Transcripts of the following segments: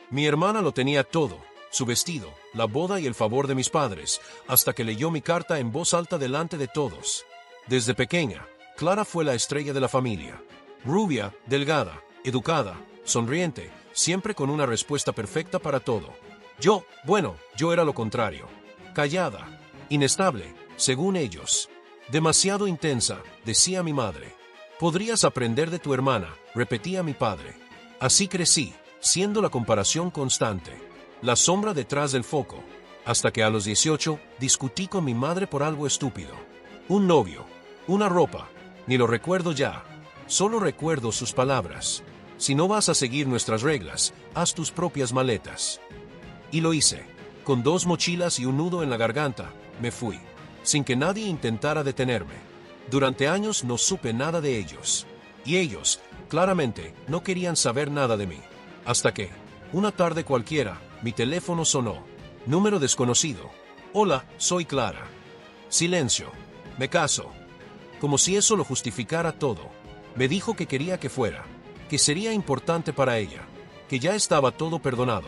Mi hermana lo tenía todo, su vestido, la boda y el favor de mis padres, hasta que leyó mi carta en voz alta delante de todos. Desde pequeña, Clara fue la estrella de la familia. Rubia, delgada, educada, sonriente, siempre con una respuesta perfecta para todo. Yo era lo contrario. Callada, inestable, según ellos. Demasiado intensa, decía mi madre. Podrías aprender de tu hermana, repetía mi padre. Así crecí, siendo la comparación constante, la sombra detrás del foco, hasta que a los 18 discutí con mi madre por algo estúpido. Un novio, una ropa, ni lo recuerdo ya, solo recuerdo sus palabras. Si no vas a seguir nuestras reglas, haz tus propias maletas. Y lo hice. Con 2 mochilas y un nudo en la garganta, me fui, sin que nadie intentara detenerme. Durante años no supe nada de ellos. Y ellos, claramente, no querían saber nada de mí. Hasta que, una tarde cualquiera, mi teléfono sonó. Número desconocido. Hola, soy Clara. Silencio. Me caso. Como si eso lo justificara todo. Me dijo que quería que fuera, que sería importante para ella, que ya estaba todo perdonado.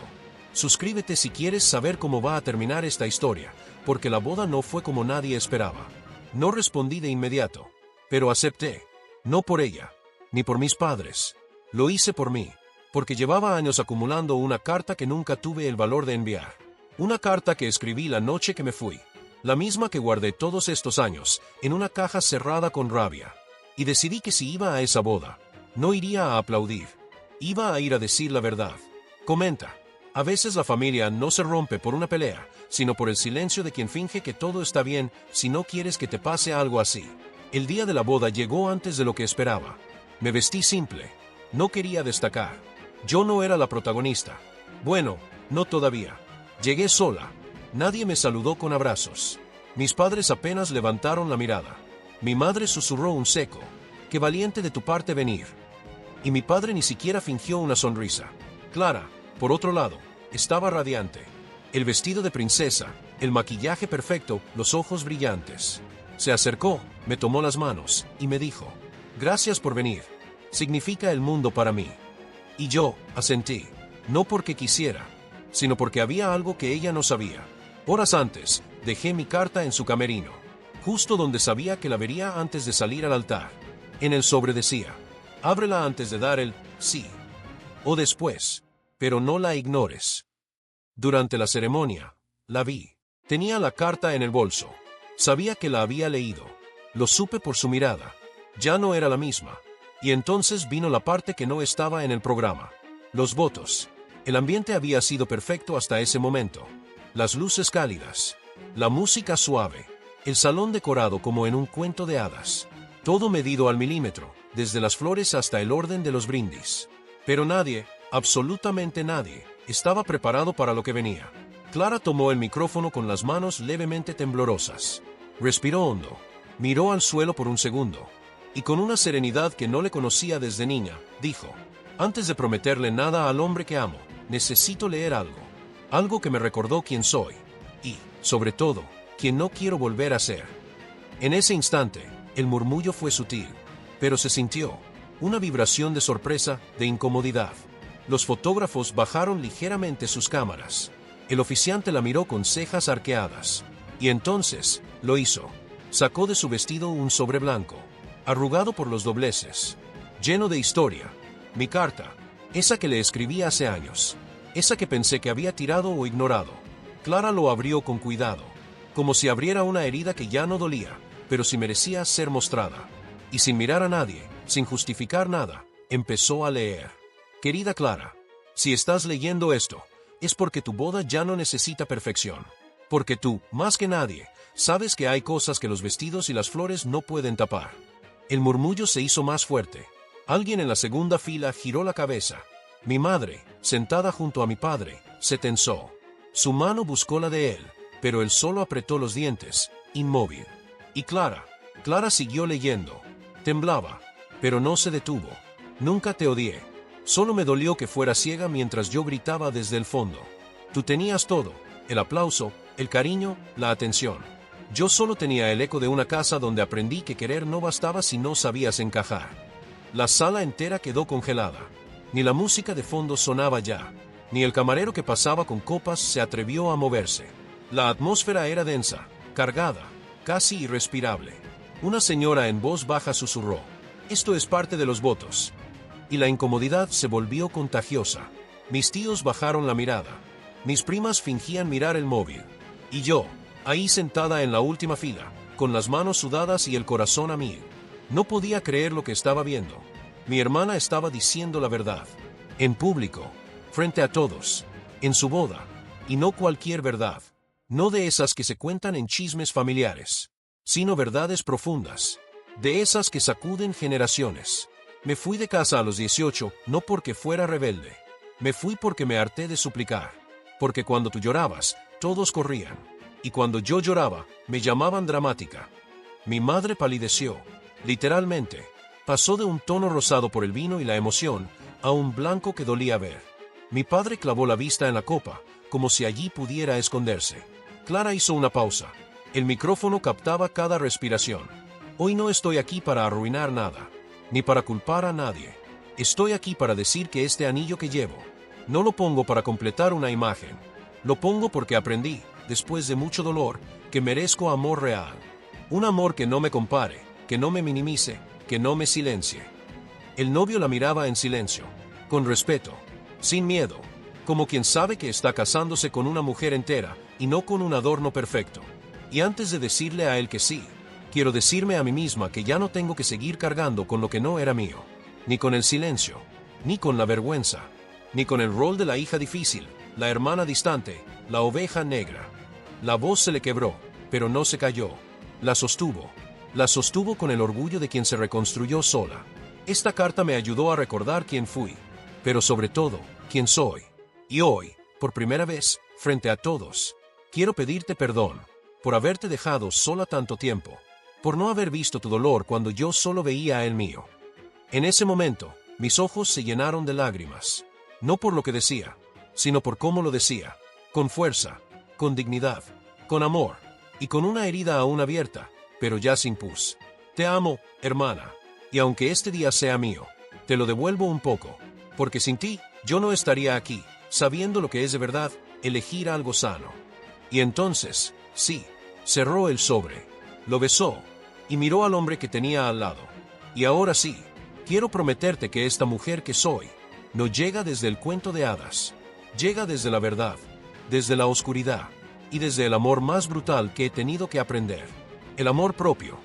Suscríbete si quieres saber cómo va a terminar esta historia, porque la boda no fue como nadie esperaba. No respondí de inmediato, pero acepté. No por ella, ni por mis padres. Lo hice por mí, porque llevaba años acumulando una carta que nunca tuve el valor de enviar. Una carta que escribí la noche que me fui. La misma que guardé todos estos años, en una caja cerrada con rabia. Y decidí que si iba a esa boda, no iría a aplaudir. Iba a ir a decir la verdad. Comenta. A veces la familia no se rompe por una pelea, sino por el silencio de quien finge que todo está bien si no quieres que te pase algo así. El día de la boda llegó antes de lo que esperaba. Me vestí simple. No quería destacar. Yo no era la protagonista. Bueno, no todavía. Llegué sola. Nadie me saludó con abrazos. Mis padres apenas levantaron la mirada. Mi madre susurró un seco. Qué valiente de tu parte venir. Y mi padre ni siquiera fingió una sonrisa. Clara, por otro lado, estaba radiante. El vestido de princesa, el maquillaje perfecto, los ojos brillantes. Se acercó, me tomó las manos, y me dijo, gracias por venir. Significa el mundo para mí. Y yo, asentí, no porque quisiera, sino porque había algo que ella no sabía. Horas antes, dejé mi carta en su camerino, justo donde sabía que la vería antes de salir al altar. En el sobre decía, ábrela antes de dar el sí. O después, pero no la ignores. Durante la ceremonia, la vi. Tenía la carta en el bolso. Sabía que la había leído. Lo supe por su mirada. Ya no era la misma. Y entonces vino la parte que no estaba en el programa. Los votos. El ambiente había sido perfecto hasta ese momento. Las luces cálidas. La música suave. El salón decorado como en un cuento de hadas. Todo medido al milímetro, desde las flores hasta el orden de los brindis. Pero nadie, absolutamente nadie, estaba preparado para lo que venía. Clara tomó el micrófono con las manos levemente temblorosas. Respiró hondo. Miró al suelo por un segundo. Y con una serenidad que no le conocía desde niña, dijo, antes de prometerle nada al hombre que amo, necesito leer algo. Algo que me recordó quién soy. Y, sobre todo, quién no quiero volver a ser. En ese instante, el murmullo fue sutil, pero se sintió. Una vibración de sorpresa, de incomodidad. Los fotógrafos bajaron ligeramente sus cámaras. El oficiante la miró con cejas arqueadas. Y entonces, lo hizo. Sacó de su vestido un sobre blanco, arrugado por los dobleces, lleno de historia. Mi carta, esa que le escribí hace años, esa que pensé que había tirado o ignorado. Clara lo abrió con cuidado, como si abriera una herida que ya no dolía, pero sí merecía ser mostrada. Y sin mirar a nadie, sin justificar nada, empezó a leer. Querida Clara, si estás leyendo esto, es porque tu boda ya no necesita perfección. Porque tú, más que nadie, sabes que hay cosas que los vestidos y las flores no pueden tapar. El murmullo se hizo más fuerte. Alguien en la segunda fila giró la cabeza. Mi madre, sentada junto a mi padre, se tensó. Su mano buscó la de él, pero él solo apretó los dientes, inmóvil. Y Clara siguió leyendo. Temblaba, pero no se detuvo. Nunca te odié. Solo me dolió que fuera ciega mientras yo gritaba desde el fondo. Tú tenías todo, el aplauso, el cariño, la atención. Yo solo tenía el eco de una casa donde aprendí que querer no bastaba si no sabías encajar. La sala entera quedó congelada. Ni la música de fondo sonaba ya. Ni el camarero que pasaba con copas se atrevió a moverse. La atmósfera era densa, cargada, casi irrespirable. Una señora en voz baja susurró: «Esto es parte de los votos». Y la incomodidad se volvió contagiosa. Mis tíos bajaron la mirada. Mis primas fingían mirar el móvil. Y yo, ahí sentada en la última fila, con las manos sudadas y el corazón a mil. No podía creer lo que estaba viendo. Mi hermana estaba diciendo la verdad. En público, frente a todos, en su boda. Y no cualquier verdad. No de esas que se cuentan en chismes familiares, sino verdades profundas. De esas que sacuden generaciones. Me fui de casa a los 18, no porque fuera rebelde. Me fui porque me harté de suplicar. Porque cuando tú llorabas, todos corrían. Y cuando yo lloraba, me llamaban dramática. Mi madre palideció, literalmente. Pasó de un tono rosado por el vino y la emoción, a un blanco que dolía ver. Mi padre clavó la vista en la copa, como si allí pudiera esconderse. Clara hizo una pausa. El micrófono captaba cada respiración. Hoy no estoy aquí para arruinar nada, ni para culpar a nadie. Estoy aquí para decir que este anillo que llevo, no lo pongo para completar una imagen. Lo pongo porque aprendí, después de mucho dolor, que merezco amor real. Un amor que no me compare, que no me minimice, que no me silencie. El novio la miraba en silencio, con respeto, sin miedo, como quien sabe que está casándose con una mujer entera y no con un adorno perfecto. Y antes de decirle a él que sí, quiero decirme a mí misma que ya no tengo que seguir cargando con lo que no era mío, ni con el silencio, ni con la vergüenza, ni con el rol de la hija difícil, la hermana distante, la oveja negra. La voz se le quebró, pero no se cayó. La sostuvo con el orgullo de quien se reconstruyó sola. Esta carta me ayudó a recordar quién fui, pero sobre todo, quién soy. Y hoy, por primera vez, frente a todos, quiero pedirte perdón por haberte dejado sola tanto tiempo, por no haber visto tu dolor cuando yo solo veía el mío. En ese momento, mis ojos se llenaron de lágrimas, no por lo que decía, sino por cómo lo decía, con fuerza, con dignidad, con amor, y con una herida aún abierta, pero ya sin pus. Te amo, hermana, y aunque este día sea mío, te lo devuelvo un poco, porque sin ti, yo no estaría aquí, sabiendo lo que es de verdad, elegir algo sano. Y entonces, sí, cerró el sobre, lo besó, y miró al hombre que tenía al lado. Y ahora sí, quiero prometerte que esta mujer que soy, no llega desde el cuento de hadas, llega desde la verdad, desde la oscuridad, y desde el amor más brutal que he tenido que aprender, el amor propio.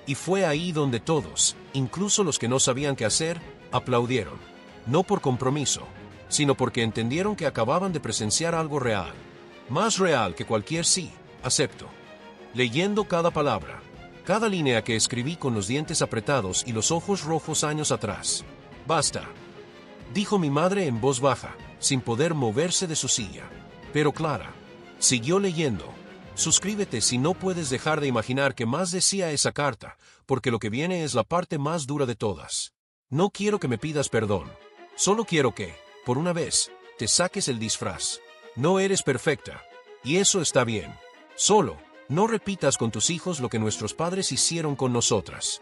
Y fue ahí donde todos, incluso los que no sabían qué hacer, aplaudieron, no por compromiso, sino porque entendieron que acababan de presenciar algo real, más real que cualquier sí, acepto. Leyendo cada palabra, cada línea que escribí con los dientes apretados y los ojos rojos años atrás. Basta, dijo mi madre en voz baja, sin poder moverse de su silla. Pero Clara siguió leyendo. Suscríbete si no puedes dejar de imaginar qué más decía esa carta, porque lo que viene es la parte más dura de todas. No quiero que me pidas perdón. Solo quiero que, por una vez, te saques el disfraz. No eres perfecta, y eso está bien. Solo, no repitas con tus hijos lo que nuestros padres hicieron con nosotras.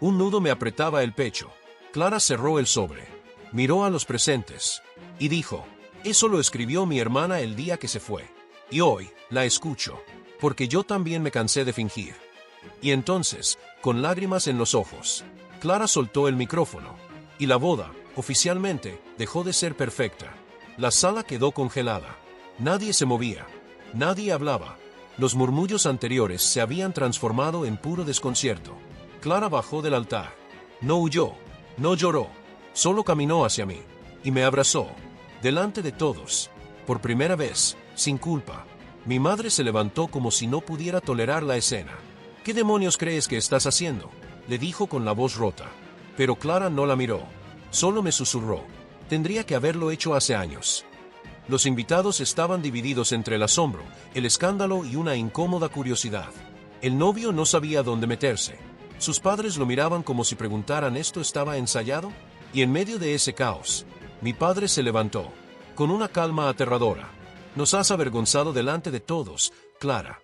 Un nudo me apretaba el pecho. Clara cerró el sobre, miró a los presentes, y dijo: «Eso lo escribió mi hermana el día que se fue. Y hoy, la escucho, porque yo también me cansé de fingir». Y entonces, con lágrimas en los ojos, Clara soltó el micrófono, y la boda, oficialmente, dejó de ser perfecta. La sala quedó congelada. Nadie se movía. Nadie hablaba. Los murmullos anteriores se habían transformado en puro desconcierto. Clara bajó del altar. No huyó, no lloró, solo caminó hacia mí, y me abrazó, delante de todos, por primera vez, sin culpa. Mi madre se levantó como si no pudiera tolerar la escena. «¿Qué demonios crees que estás haciendo?», le dijo con la voz rota. Pero Clara no la miró, solo me susurró: «Tendría que haberlo hecho hace años». Los invitados estaban divididos entre el asombro, el escándalo y una incómoda curiosidad. El novio no sabía dónde meterse. Sus padres lo miraban como si preguntaran: ¿esto estaba ensayado? Y en medio de ese caos, mi padre se levantó, con una calma aterradora. «Nos has avergonzado delante de todos, Clara».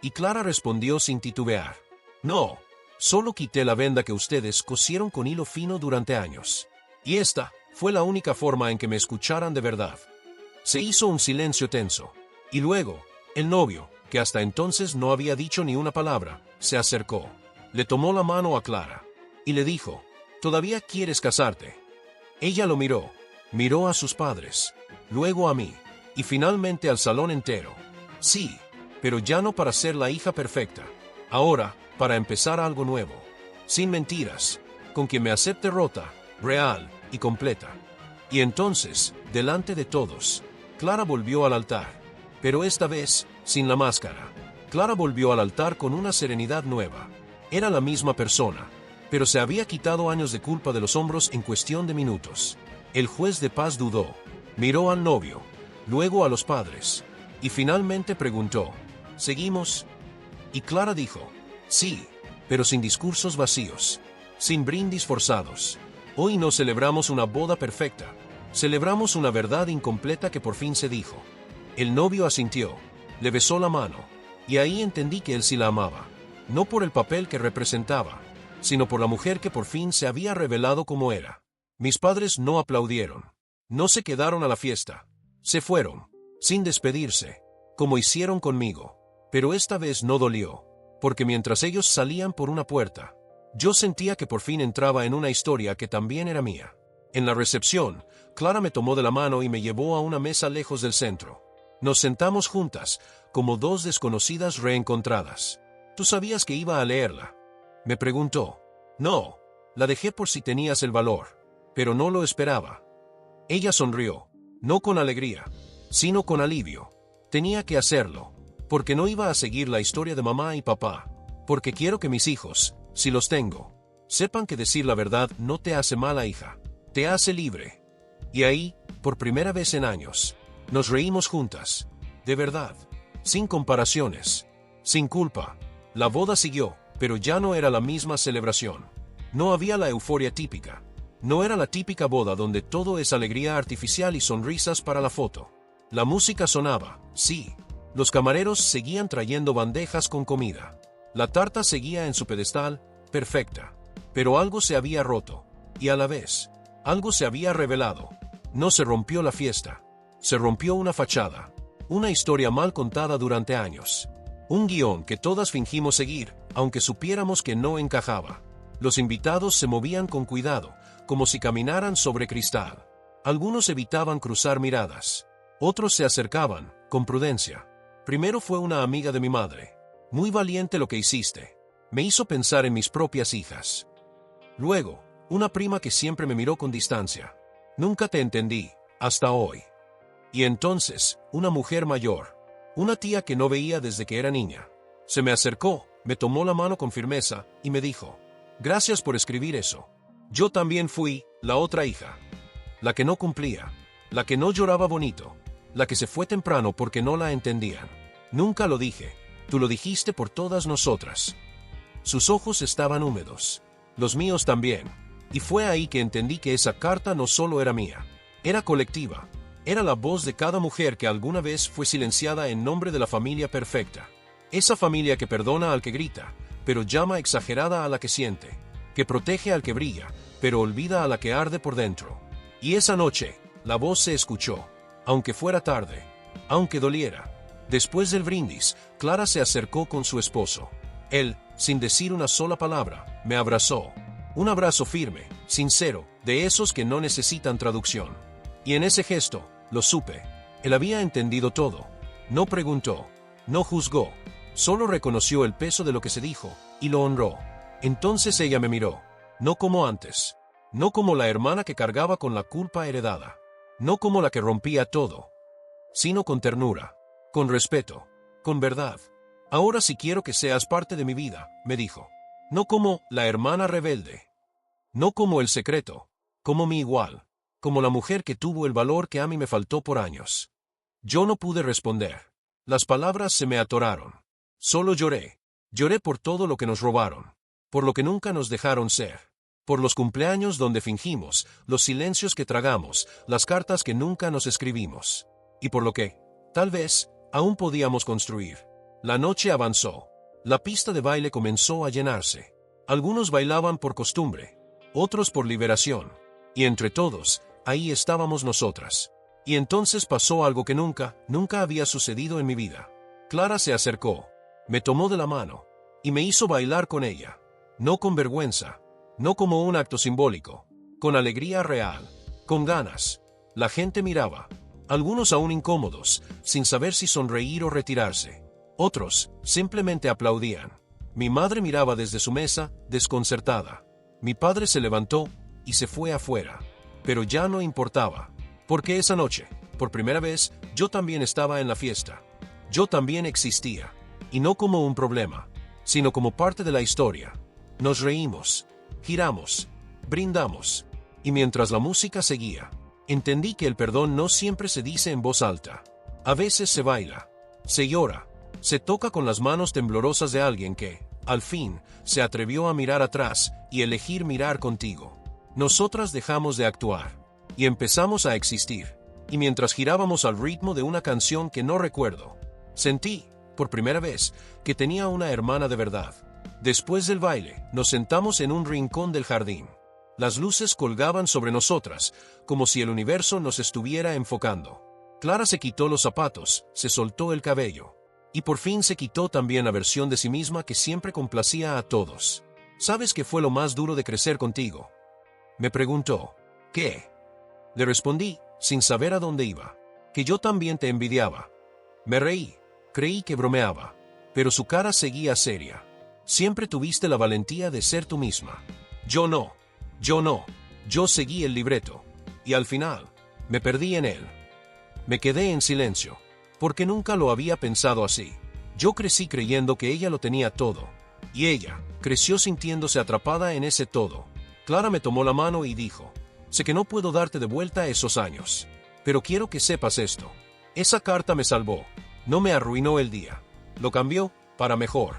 Y Clara respondió sin titubear: «No, solo quité la venda que ustedes cosieron con hilo fino durante años. Y esta fue la única forma en que me escucharan de verdad». Se hizo un silencio tenso. Y luego, el novio, que hasta entonces no había dicho ni una palabra, se acercó. Le tomó la mano a Clara. Y le dijo, ¿todavía quieres casarte? Ella lo miró. Miró a sus padres. Luego a mí. Y finalmente al salón entero. Sí, pero ya no para ser la hija perfecta. Ahora, para empezar algo nuevo. Sin mentiras. Con quien me acepte rota, real y completa. Y entonces, delante de todos, Clara volvió al altar. Pero esta vez, sin la máscara. Clara volvió al altar con una serenidad nueva. Era la misma persona, pero se había quitado años de culpa de los hombros en cuestión de minutos. El juez de paz dudó, miró al novio, luego a los padres, y finalmente preguntó, ¿seguimos? Y Clara dijo, sí, pero sin discursos vacíos, sin brindis forzados. Hoy no celebramos una boda perfecta, celebramos una verdad incompleta que por fin se dijo. El novio asintió, le besó la mano, y ahí entendí que él sí la amaba, no por el papel que representaba, sino por la mujer que por fin se había revelado como era. Mis padres no aplaudieron, no se quedaron a la fiesta, se fueron, sin despedirse, como hicieron conmigo, pero esta vez no dolió, porque mientras ellos salían por una puerta, yo sentía que por fin entraba en una historia que también era mía. En la recepción, Clara me tomó de la mano y me llevó a una mesa lejos del centro. Nos sentamos juntas, como dos desconocidas reencontradas. ¿Tú sabías que iba a leerla? Me preguntó. No, la dejé por si tenías el valor, pero no lo esperaba. Ella sonrió, no con alegría, sino con alivio. Tenía que hacerlo, porque no iba a seguir la historia de mamá y papá, porque quiero que mis hijos, si los tengo, sepan que decir la verdad no te hace mala hija, te hace libre. Y ahí, por primera vez en años, nos reímos juntas, de verdad, sin comparaciones, sin culpa. La boda siguió, pero ya no era la misma celebración. No había la euforia típica. No era la típica boda donde todo es alegría artificial y sonrisas para la foto. La música sonaba, sí. Los camareros seguían trayendo bandejas con comida. La tarta seguía en su pedestal, perfecta. Pero algo se había roto. Y a la vez, algo se había revelado. No se rompió la fiesta. Se rompió una fachada. Una historia mal contada durante años. Un guión que todas fingimos seguir, aunque supiéramos que no encajaba. Los invitados se movían con cuidado, como si caminaran sobre cristal. Algunos evitaban cruzar miradas. Otros se acercaban, con prudencia. Primero fue una amiga de mi madre. Muy valiente lo que hiciste. Me hizo pensar en mis propias hijas. Luego, una prima que siempre me miró con distancia. Nunca te entendí, hasta hoy. Y entonces, una mujer mayor. Una tía que no veía desde que era niña. Se me acercó, me tomó la mano con firmeza, y me dijo, gracias por escribir eso. Yo también fui la otra hija. La que no cumplía. La que no lloraba bonito. La que se fue temprano porque no la entendían. Nunca lo dije. Tú lo dijiste por todas nosotras. Sus ojos estaban húmedos. Los míos también. Y fue ahí que entendí que esa carta no solo era mía. Era colectiva. Era la voz de cada mujer que alguna vez fue silenciada en nombre de la familia perfecta. Esa familia que perdona al que grita, pero llama exagerada a la que siente. Que protege al que brilla, pero olvida a la que arde por dentro. Y esa noche, la voz se escuchó. Aunque fuera tarde. Aunque doliera. Después del brindis, Clara se acercó con su esposo. Él, sin decir una sola palabra, me abrazó. Un abrazo firme, sincero, de esos que no necesitan traducción. Y en ese gesto, lo supe. Él había entendido todo. No preguntó. No juzgó. Solo reconoció el peso de lo que se dijo, y lo honró. Entonces ella me miró. No como antes. No como la hermana que cargaba con la culpa heredada. No como la que rompía todo. Sino con ternura. Con respeto. Con verdad. Ahora sí quiero que seas parte de mi vida, me dijo. No como la hermana rebelde. No como el secreto. Como mi igual. Como la mujer que tuvo el valor que a mí me faltó por años. Yo no pude responder. Las palabras se me atoraron. Solo lloré. Lloré por todo lo que nos robaron. Por lo que nunca nos dejaron ser. Por los cumpleaños donde fingimos, los silencios que tragamos, las cartas que nunca nos escribimos. Y por lo que, tal vez, aún podíamos construir. La noche avanzó. La pista de baile comenzó a llenarse. Algunos bailaban por costumbre. Otros por liberación. Y entre todos, ahí estábamos nosotras. Y entonces pasó algo que nunca había sucedido en mi vida. Clara se acercó, me tomó de la mano, y me hizo bailar con ella. No con vergüenza, no como un acto simbólico, con alegría real, con ganas. La gente miraba, algunos aún incómodos, sin saber si sonreír o retirarse. Otros simplemente aplaudían. Mi madre miraba desde su mesa, desconcertada. Mi padre se levantó y se fue afuera. Pero ya no importaba, porque esa noche, por primera vez, yo también estaba en la fiesta. Yo también existía, y no como un problema, sino como parte de la historia. Nos reímos, giramos, brindamos, y mientras la música seguía, entendí que el perdón no siempre se dice en voz alta. A veces se baila, se llora, se toca con las manos temblorosas de alguien que, al fin, se atrevió a mirar atrás y elegir mirar contigo. Nosotras dejamos de actuar, y empezamos a existir, y mientras girábamos al ritmo de una canción que no recuerdo, sentí, por primera vez, que tenía una hermana de verdad. Después del baile, nos sentamos en un rincón del jardín. Las luces colgaban sobre nosotras, como si el universo nos estuviera enfocando. Clara se quitó los zapatos, se soltó el cabello, y por fin se quitó también la versión de sí misma que siempre complacía a todos. ¿Sabes qué fue lo más duro de crecer contigo?, me preguntó. ¿Qué? Le respondí, sin saber a dónde iba. Que yo también te envidiaba. Me reí, creí que bromeaba, pero su cara seguía seria. Siempre tuviste la valentía de ser tú misma. Yo no, yo seguí el libreto, y al final, me perdí en él. Me quedé en silencio, porque nunca lo había pensado así. Yo crecí creyendo que ella lo tenía todo, y ella creció sintiéndose atrapada en ese todo. Clara me tomó la mano y dijo, sé que no puedo darte de vuelta esos años, pero quiero que sepas esto. Esa carta me salvó, no me arruinó el día, lo cambió para mejor.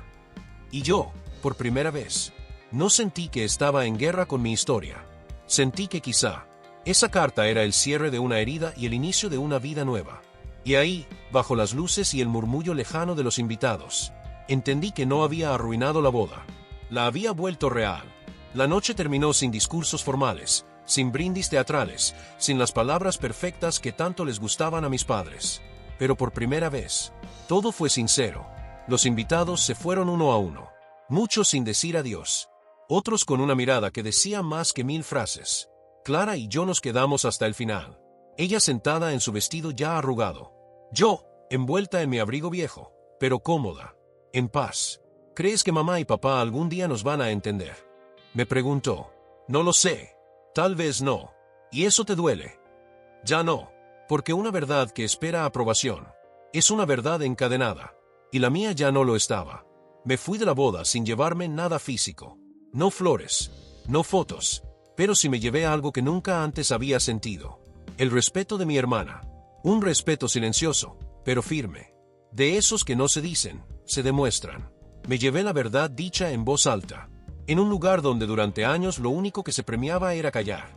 Y yo, por primera vez, no sentí que estaba en guerra con mi historia. Sentí que quizá esa carta era el cierre de una herida y el inicio de una vida nueva. Y ahí, bajo las luces y el murmullo lejano de los invitados, entendí que no había arruinado la boda. La había vuelto real. La noche terminó sin discursos formales, sin brindis teatrales, sin las palabras perfectas que tanto les gustaban a mis padres. Pero por primera vez, todo fue sincero. Los invitados se fueron uno a uno, muchos sin decir adiós, otros con una mirada que decía más que 1000 frases. Clara y yo nos quedamos hasta el final. Ella sentada en su vestido ya arrugado. Yo, envuelta en mi abrigo viejo, pero cómoda, en paz. ¿Crees que mamá y papá algún día nos van a entender?, me preguntó. No lo sé. Tal vez no. ¿Y eso te duele? Ya no. Porque una verdad que espera aprobación es una verdad encadenada. Y la mía ya no lo estaba. Me fui de la boda sin llevarme nada físico. No flores, no fotos, pero sí me llevé algo que nunca antes había sentido. El respeto de mi hermana. Un respeto silencioso, pero firme. De esos que no se dicen, se demuestran. Me llevé la verdad dicha en voz alta, en un lugar donde durante años lo único que se premiaba era callar.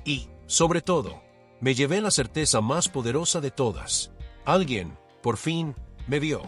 Y, sobre todo, me llevé la certeza más poderosa de todas. Alguien, por fin, me vio.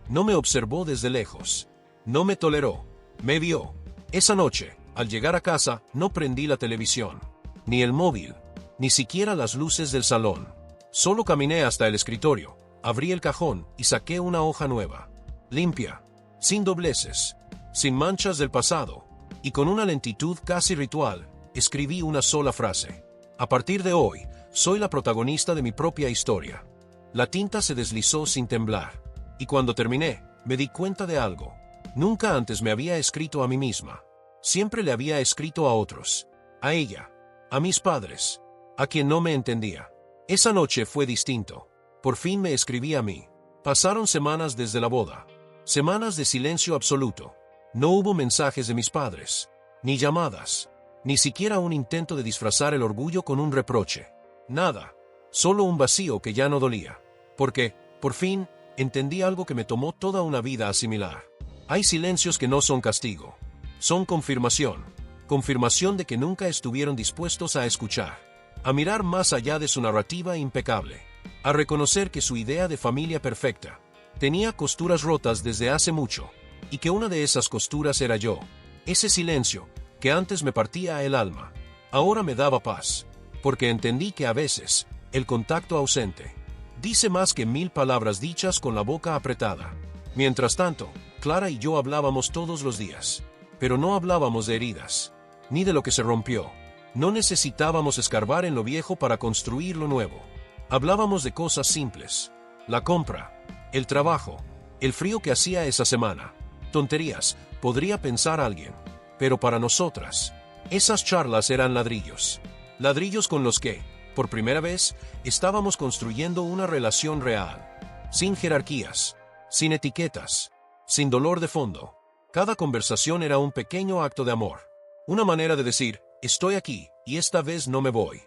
No me observó desde lejos. No me toleró. Me vio. Esa noche, al llegar a casa, no prendí la televisión, ni el móvil, ni siquiera las luces del salón. Solo caminé hasta el escritorio, abrí el cajón y saqué una hoja nueva, limpia, sin dobleces, sin manchas del pasado, y con una lentitud casi ritual, escribí una sola frase. A partir de hoy, soy la protagonista de mi propia historia. La tinta se deslizó sin temblar, y cuando terminé, me di cuenta de algo. Nunca antes me había escrito a mí misma. Siempre le había escrito a otros. A ella, a mis padres, a quien no me entendía. Esa noche fue distinto. Por fin me escribí a mí. Pasaron semanas desde la boda. Semanas de silencio absoluto. No hubo mensajes de mis padres, ni llamadas, ni siquiera un intento de disfrazar el orgullo con un reproche. Nada. Solo un vacío que ya no dolía. Porque, por fin, entendí algo que me tomó toda una vida asimilar. Hay silencios que no son castigo. Son confirmación. Confirmación de que nunca estuvieron dispuestos a escuchar. A mirar más allá de su narrativa impecable. A reconocer que su idea de familia perfecta tenía costuras rotas desde hace mucho. Y que una de esas costuras era yo. Ese silencio, que antes me partía el alma, ahora me daba paz. Porque entendí que a veces, el contacto ausente. Dice más que 1000 palabras dichas con la boca apretada. Mientras tanto, Clara y yo hablábamos todos los días. Pero no hablábamos de heridas, ni de lo que se rompió. No necesitábamos escarbar en lo viejo para construir lo nuevo. Hablábamos de cosas simples. La compra, el trabajo, el frío que hacía esa semana. Tonterías, podría pensar alguien. Pero para nosotras, esas charlas eran ladrillos. Ladrillos con los que, por primera vez, estábamos construyendo una relación real. Sin jerarquías, sin etiquetas, sin dolor de fondo. Cada conversación era un pequeño acto de amor. Una manera de decir, estoy aquí, y esta vez no me voy.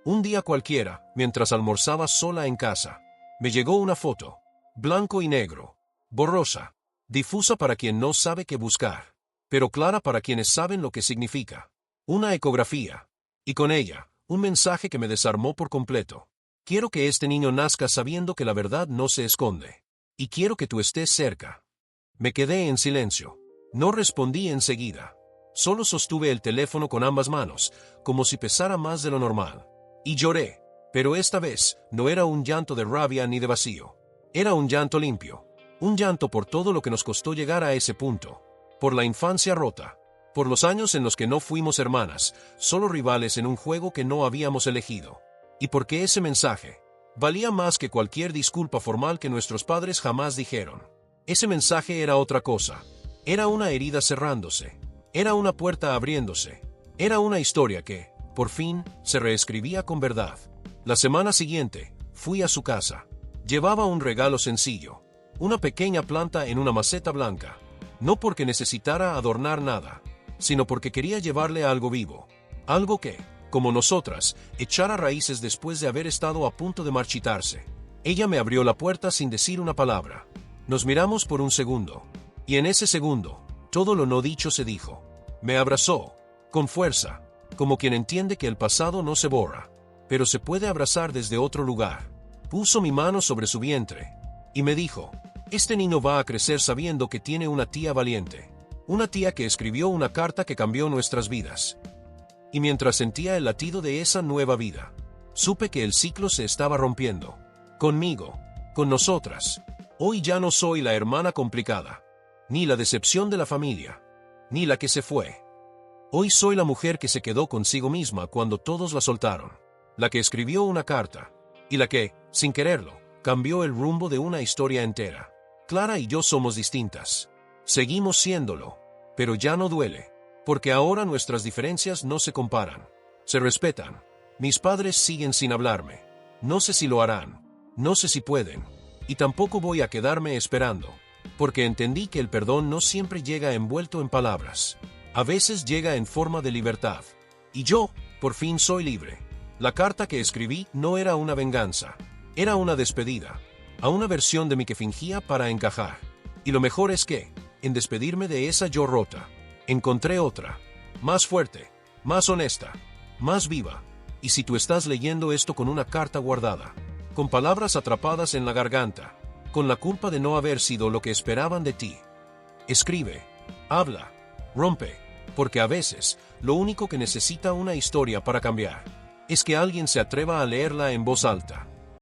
Un día cualquiera, mientras almorzaba sola en casa, me llegó una foto, blanco y negro, borrosa, difusa para quien no sabe qué buscar, pero clara para quienes saben lo que significa. Una ecografía. Y con ella, un mensaje que me desarmó por completo. Quiero que este niño nazca sabiendo que la verdad no se esconde. Y quiero que tú estés cerca. Me quedé en silencio. No respondí enseguida. Solo sostuve el teléfono con ambas manos, como si pesara más de lo normal. Y lloré, pero esta vez no era un llanto de rabia ni de vacío. Era un llanto limpio. Un llanto por todo lo que nos costó llegar a ese punto. Por la infancia rota. Por los años en los que no fuimos hermanas, solo rivales en un juego que no habíamos elegido. Y porque ese mensaje valía más que cualquier disculpa formal que nuestros padres jamás dijeron. Ese mensaje era otra cosa. Era una herida cerrándose. Era una puerta abriéndose. Era una historia que, por fin, se reescribía con verdad. La semana siguiente, fui a su casa. Llevaba un regalo sencillo. Una pequeña planta en una maceta blanca. No porque necesitara adornar nada, sino porque quería llevarle algo vivo. Algo que, como nosotras, echara raíces después de haber estado a punto de marchitarse. Ella me abrió la puerta sin decir una palabra. Nos miramos por un segundo. Y en ese segundo, todo lo no dicho se dijo. Me abrazó, con fuerza, como quien entiende que el pasado no se borra, pero se puede abrazar desde otro lugar. Puso mi mano sobre su vientre, y me dijo, este niño va a crecer sabiendo que tiene una tía valiente. Una tía que escribió una carta que cambió nuestras vidas. Y mientras sentía el latido de esa nueva vida, supe que el ciclo se estaba rompiendo. Conmigo, con nosotras. Hoy ya no soy la hermana complicada, ni la decepción de la familia, ni la que se fue. Hoy soy la mujer que se quedó consigo misma cuando todos la soltaron, la que escribió una carta, y la que, sin quererlo, cambió el rumbo de una historia entera. Clara y yo somos distintas. Seguimos siéndolo, pero ya no duele, porque ahora nuestras diferencias no se comparan, se respetan. Mis padres siguen sin hablarme. No sé si lo harán, no sé si pueden. Y tampoco voy a quedarme esperando, porque entendí que el perdón no siempre llega envuelto en palabras. A veces llega en forma de libertad. Y yo, por fin soy libre. La carta que escribí no era una venganza, era una despedida, a una versión de mí que fingía para encajar. Y lo mejor es que, en despedirme de esa yo rota, encontré otra, más fuerte, más honesta, más viva. Y si tú estás leyendo esto con una carta guardada, con palabras atrapadas en la garganta, con la culpa de no haber sido lo que esperaban de ti, escribe, habla, rompe, porque a veces, lo único que necesita una historia para cambiar, es que alguien se atreva a leerla en voz alta.